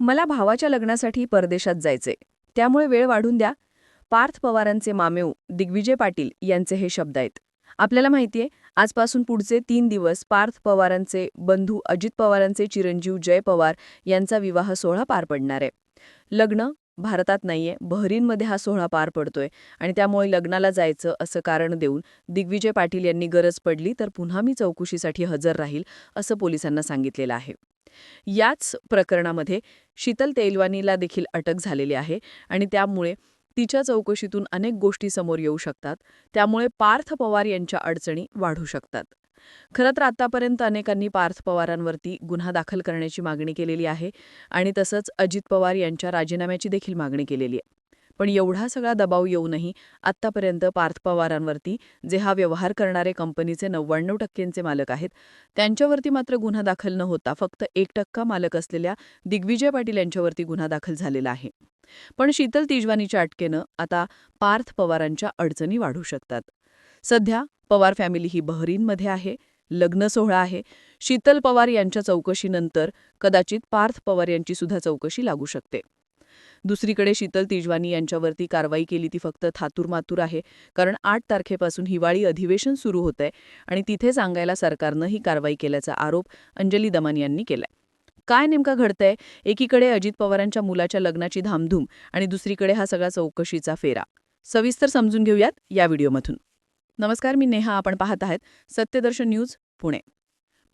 मला भावाच्या लग्नासाठी परदेशात जायचे, त्यामुळे वेळ वाढून द्या. पार्थ पवारांचे मामेऊ दिग्विजय पाटील यांचे हे शब्द आहेत. आपल्याला माहितीये, आजपासून पुढचे 3 दिवस पार्थ पवारांचे बंधू अजित पवारांचे चिरंजीव जय पवार यांचा विवाह सोहळा पार पडणार आहे. लग्न भारतात नाहीये, बहरीनमध्ये हा सोहळा पार पडतोय आणि त्यामुळे लग्नाला जायचं असं कारण देऊन दिग्विजय पाटील यांनी गरज पडली तर पुन्हा मी चौकशीसाठी हजर राहील असं पोलिसांना सांगितलेलं आहे. याच प्रकरणामध्ये शीतल तेलवानीला देखील अटक झालेली आहे आणि त्यामुळे तिच्या चौकशीतून अनेक गोष्टी समोर येऊ शकतात. त्यामुळे पार्थ पवार यांच्या अडचणी वाढू शकतात. खरं तर आतापर्यंत अनेकांनी पार्थ पवारांवरती गुन्हा दाखल करण्याची मागणी केलेली आहे आणि तसंच अजित पवार यांच्या राजीनाम्याची देखील मागणी केलेली आहे. पण एवढा सगळा दबाव येऊनही आत्तापर्यंत पार्थ पवारांवरती, जे हा व्यवहार करणारे कंपनीचे 99% मालक आहेत, त्यांच्यावरती मात्र गुन्हा दाखल न होता फक्त 1% मालक असलेल्या दिग्विजय पाटील यांच्यावरती गुन्हा दाखल झालेला आहे. पण शीतल तिजवानीच्या अटकेनं आता पार्थ पवारांच्या अडचणी वाढू शकतात. सध्या पवार फॅमिली ही बहरीनमध्ये आहे, लग्न सोहळा आहे. शीतल पवार यांच्या चौकशीनंतर कदाचित पार्थ पवार यांची सुद्धा चौकशी लागू शकते. दुसरीकडे शीतल तिजवानी यांच्यावरती कारवाई केली ती फक्त थातूरमातूर आहे, कारण 8 तारखेपासून हिवाळी अधिवेशन सुरू होतंय आणि तिथे सांगायला सरकारनं ही कारवाई केल्याचा आरोप अंजली दमानी यांनी केलाय. काय नेमकं घडतंय? एकीकडे अजित पवारांच्या मुलाच्या लग्नाची धामधूम आणि दुसरीकडे हा सगळा चौकशीचा फेरा. सविस्तर समजून घेऊयात या व्हिडिओमधून. नमस्कार, मी नेहा. आपण पाहत आहात सत्यदर्शन न्यूज पुणे.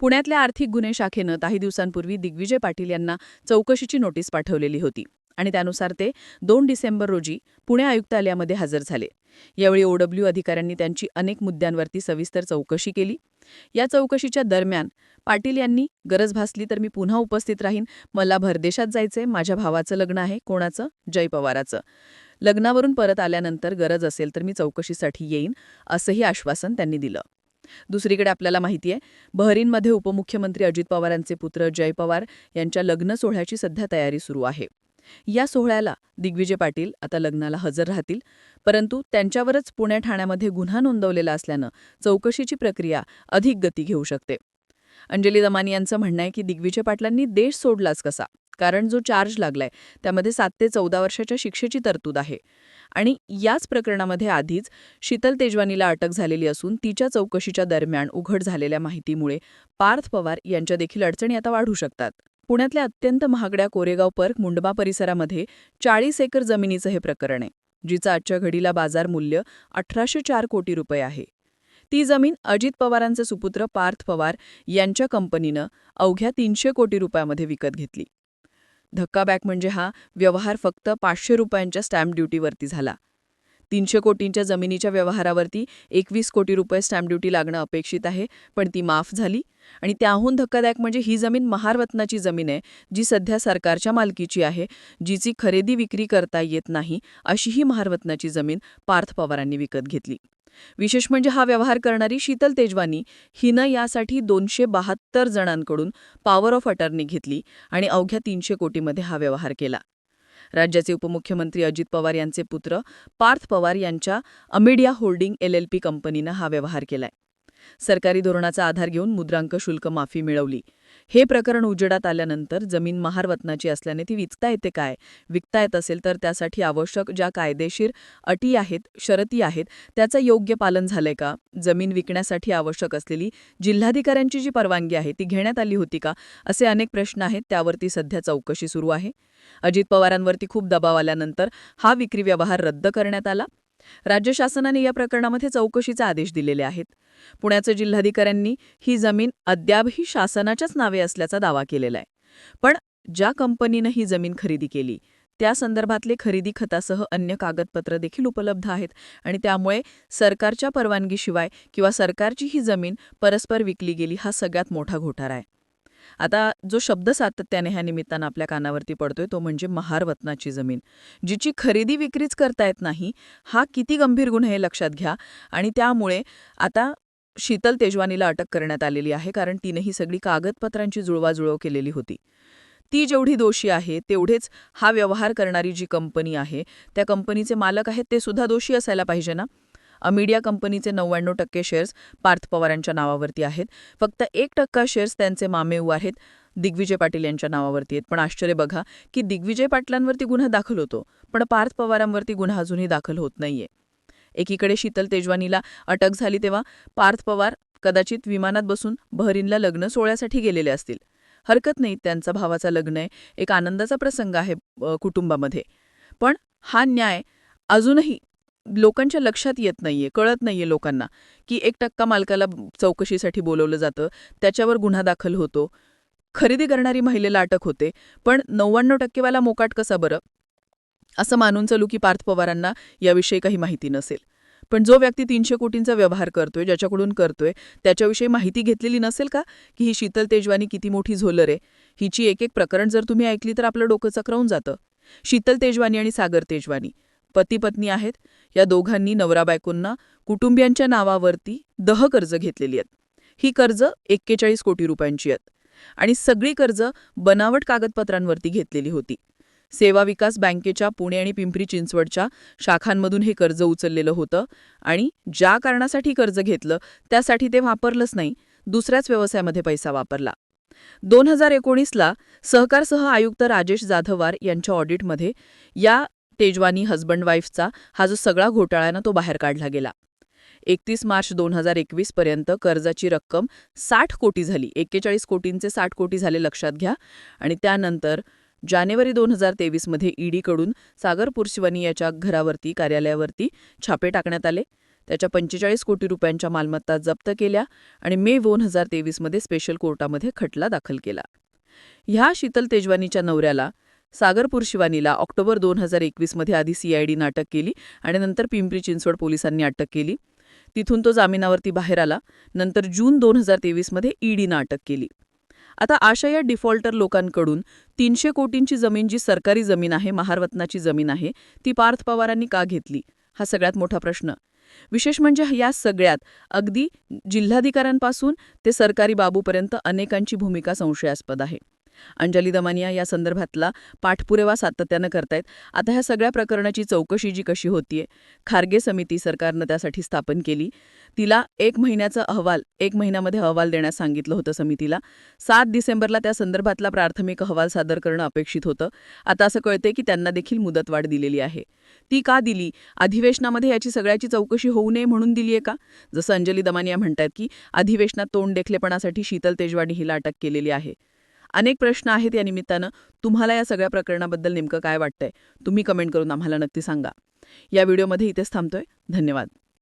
पुण्यातल्या आर्थिक गुन्हे शाखेनं काही दिवसांपूर्वी दिग्विजय पाटील यांना चौकशीची नोटीस पाठवलेली होती आणि त्यानुसार ते 2 डिसेंबर रोजी पुणे आयुक्तालयामध्ये हजर झाले. यावेळी OW अधिकाऱ्यांनी त्यांची अनेक मुद्द्यांवरती सविस्तर चौकशी केली. या चौकशीच्या दरम्यान पाटील यांनी, गरज भासली तर मी पुन्हा उपस्थित राहीन, मला परदेशात जायचंय, माझ्या भावाचं लग्न आहे. कोणाचं? जय पवाराचं. लग्नावरून परत आल्यानंतर गरज असेल तर मी चौकशीसाठी येईन, असंही आश्वासन त्यांनी दिलं. दुसरीकडे आपल्याला माहितीये, बहरीनमध्ये उपमुख्यमंत्री अजित पवारांचे पुत्र जय पवार यांच्या लग्न सोहळ्याची सध्या तयारी सुरू आहे. या सोहळ्याला दिग्विजय पाटील आता लग्नाला हजर राहतील, परंतु त्यांच्यावरच पुणे ठाण्यामध्ये गुन्हा नोंदवलेला असल्यानं चौकशीची प्रक्रिया अधिक गती घेऊ शकते. अंजली दमानी यांचं म्हणणं आहे की दिग्विजय पाटलांनी देश सोडलाच कसा, कारण जो चार्ज लागलाय त्यामध्ये 7 ते 14 वर्षाच्या शिक्षेची तरतूद आहे आणि याच प्रकरणामध्ये आधीच शीतल तेजवानीला अटक झालेली असून तिच्या चौकशीच्या दरम्यान उघड झालेल्या माहितीमुळे पार्थ पवार यांच्या देखील अडचणी आता वाढू शकतात. पुण्यातल्या अत्यंत महागड्या कोरेगाव पर्क मुंडबा परिसरामध्ये 40 एकर जमिनीचं हे प्रकरण आहे, जिचं आजच्या घडीला बाजार मूल्य 1804 कोटी रुपये आहे. ती जमीन अजित पवारांचे सुपुत्र पार्थ पवार यांच्या कंपनीनं अवघ्या 300 कोटी रुपयामध्ये विकत घेतली. धक्काबॅक म्हणजे हा व्यवहार फक्त 500 रुपयांच्या स्टॅम्प ड्युटीवरती झाला. 300 कोटींच्या जमिनीच्या व्यवहारावरती 21 कोटी रुपये स्टॅम्प ड्युटी लागणं अपेक्षित आहे, पण ती माफ झाली. आणि त्याहून धक्कादायक म्हणजे ही जमीन महारत्नाची जमीन आहे, जी सध्या सरकारच्या मालकीची आहे, जिची खरेदी विक्री करता येत नाही, अशी ही महारत्नाची जमीन पार्थ पवारांनी विकत घेतली. विशेष म्हणजे हा व्यवहार करणारी शीतल तेजवानी हिनं यासाठी 272 जणांकडून पॉवर ऑफ अटर्नी घेतली आणि अवघ्या 300 कोटीमध्ये हा व्यवहार केला. राज्याचे उपमुख्यमंत्री अजित पवार यांचे पुत्र पार्थ पवार यांच्या अमेडिया होल्डिंग LLP कंपनीनं हा व्यवहार केलाय. सरकारी धोरणाचा आधार घेऊन मुद्रांक शुल्क माफी मिळवली. हे प्रकरण उजेडात आल्यानंतर जमीन महारत्नाची असल्याने ती विकता येते काय? विकता येत असेल तर त्यासाठी आवश्यक ज्या कायदेशीर अटी आहेत, शर्ती आहेत, त्याचं योग्य पालन झालंय का? जमीन विकण्यासाठी आवश्यक असलेली जिल्हाधिकाऱ्यांची जी परवानगी आहे ती घेण्यात आली होती का? असे अनेक प्रश्न आहेत, त्यावरती सध्या चौकशी सुरू आहे. अजित पवारांवरती खूप दबाव आल्यानंतर हा विक्री व्यवहार रद्द करण्यात आला. राज्य शासनाने या प्रकरणामध्ये चौकशीचे आदेश दिलेले आहेत. पुण्याच्या जिल्हाधिकाऱ्यांनी ही जमीन अद्यापही शासनाच्याच नावे असल्याचा दावा केलेला आहे. पण ज्या कंपनीनं ही जमीन खरेदी केली त्या संदर्भातले खरेदी खतासह अन्य कागदपत्र देखील उपलब्ध आहेत आणि त्यामुळे सरकारच्या परवानगीशिवाय किंवा सरकारची ही जमीन परस्पर विकली गेली हा सगळ्यात मोठा घोटाळा आहे. आता जो शब्द सातत्याने ह्या निमित्तानं आपल्या कानावरती पडतोय तो म्हणजे महारत्नाची जमीन, जिची खरेदी विक्रीच करता येत नाही. हा किती गंभीर गुन्हा हे लक्षात घ्या. आणि त्यामुळे आता शीतल तेजवानीला अटक करण्यात आलेली आहे, कारण तिने ही सगळी कागदपत्रांची जुळवाजुळव केलेली होती. ती जेवढी दोषी आहे तेवढेच हा व्यवहार करणारी जी कंपनी आहे, त्या कंपनीचे मालक आहेत ते सुद्धा दोषी असायला पाहिजे ना. अमेडिया कंपनीचे 99% शेअर्स पार्थ पवारांच्या नावावरती आहेत. फक्त 1% शेअर्स त्यांचे मामेऊ आहेत. दिग्विजय पाटील यांच्या नावावरती आहेत. पण आश्चर्य बघा की दिग्विजय पाटलांवरती गुन्हा दाखल होतो, पण पार्थ पवारांवरती गुन्हा अजूनही दाखल होत नाहीये. एकीकडे शीतल तेजवानीला अटक झाली तेव्हा पार्थ पवार कदाचित विमानात बसून बहरीनला लग्न सोहळ्यासाठी गेलेले असतील. हरकत नाही, त्यांचा भावाचा लग्न आहे, एक आनंदाचा प्रसंग आहे कुटुंबामध्ये. पण हा न्याय अजूनही लोकांच्या लक्षात येत नाहीये, कळत नाहीये लोकांना की 1% मालकाला चौकशीसाठी बोलवलं जातं, त्याच्यावर गुन्हा दाखल होतो, खरेदी करणारी महिलेला अटक होते, पण 99% वाला मोकाट कसा बरं? असं मानून चलू की पार्थ पवारांना याविषयी काही माहिती नसेल. पण जो व्यक्ती 300 कोटींचा व्यवहार करतोय, ज्याच्याकडून करतोय, त्याच्याविषयी माहिती घेतलेली नसेल का की ही शीतल तेजवानी किती मोठी झोलर आहे? हिची एक एक प्रकरण जर तुम्ही ऐकली तर आपलं डोकं चक्रावून जातं. शीतल तेजवानी आणि सागर तेजवानी पती पत्नी आहेत. या दोघांनी नवरा बायकोंना कुटुंबियांच्या नावावरती कर्ज घेतलेली आहेत. ही कर्ज 41 कोटी रुपयांची आहेत आणि सगळी कर्ज बनावट कागदपत्रांवरती घेतलेली होती. सेवा विकास बँकेच्या पुणे आणि पिंपरी चिंचवडच्या शाखांमधून हे कर्ज उचललेलं होतं आणि ज्या कारणासाठी कर्ज घेतलं त्यासाठी ते वापरलंच नाही, दुसऱ्याच व्यवसायामध्ये पैसा वापरला. 2019ला सहकारसह आयुक्त राजेश जाधवार यांच्या ऑडिटमध्ये या तेजवानी हजबंड वाईफचा हा जो सगळा घोटाळा ना तो बाहेर काढला गेला. 31 मार्च 2021 पर्यंत कर्जाची रक्कम 60 कोटी झाली. 41 कोटींचे 60 कोटी झाले लक्षात घ्या. आणि त्यानंतर जानेवारी 2023 मध्ये ईडीकडून सागर पुरशिवनी याच्या घरावरती, कार्यालयावरती छापे टाकण्यात आले. त्याच्या 45 कोटी रुपयांच्या मालमत्ता जप्त केल्या आणि मे 2023 मध्ये स्पेशल कोर्टामध्ये खटला दाखल केला. ह्या शीतल तेजवानीच्या नवऱ्याला सागर पुरशिवानीला ऑक्टोबर 2021 मध्ये आधी CIDनं अटक केली आणि नंतर पिंपरी चिंचवड पोलिसांनी अटक केली. तिथून तो जामिनावरती बाहेर आला. नंतर जून 2023 मध्ये ईडीनं अटक केली. आता अशा या डिफॉल्टर लोकांकडून 300 कोटींची जमीन, जी सरकारी जमीन आहे, महारत्नाची जमीन आहे, ती पार्थ पवारांनी का घेतली? हा सगळ्यात मोठा प्रश्न. विशेष म्हणजे या सगळ्यात अगदी जिल्हाधिकाऱ्यांपासून ते सरकारी बाबूपर्यंत अनेकांची भूमिका संशयास्पद आहे. अंजली दमानिया या संदर्भातला पाठपुरावा सातत्यानं करतायत. आता ह्या सगळ्या प्रकरणाची चौकशी जी कशी होतीये, खारगे समिती सरकारनं त्यासाठी स्थापन केली. तिला 1 महिन्यामध्ये अहवाल देण्यास सांगितलं होतं समितीला. 7 डिसेंबरला त्या संदर्भातला प्राथमिक अहवाल सादर करणं अपेक्षित होतं. आता असं कळतंय की त्यांना देखील मुदतवाढ दिलेली आहे. ती का दिली? अधिवेशनामध्ये याची सगळ्याची चौकशी होऊ नये म्हणून दिलीये का? जसं अंजली दमानिया म्हणतात की अधिवेशनात तोंड देखलेपणासाठी शीतल तेजवानी हिला अटक केलेली आहे. अनेक प्रश्न आहेत या निमित्तानं. तुम्हाला या सगळ्या प्रकरणाबद्दल नेमकं काय वाटतंय? तुम्ही कमेंट करून आम्हाला नक्की सांगा. या व्हिडिओमध्ये इथेच थांबतोय. धन्यवाद.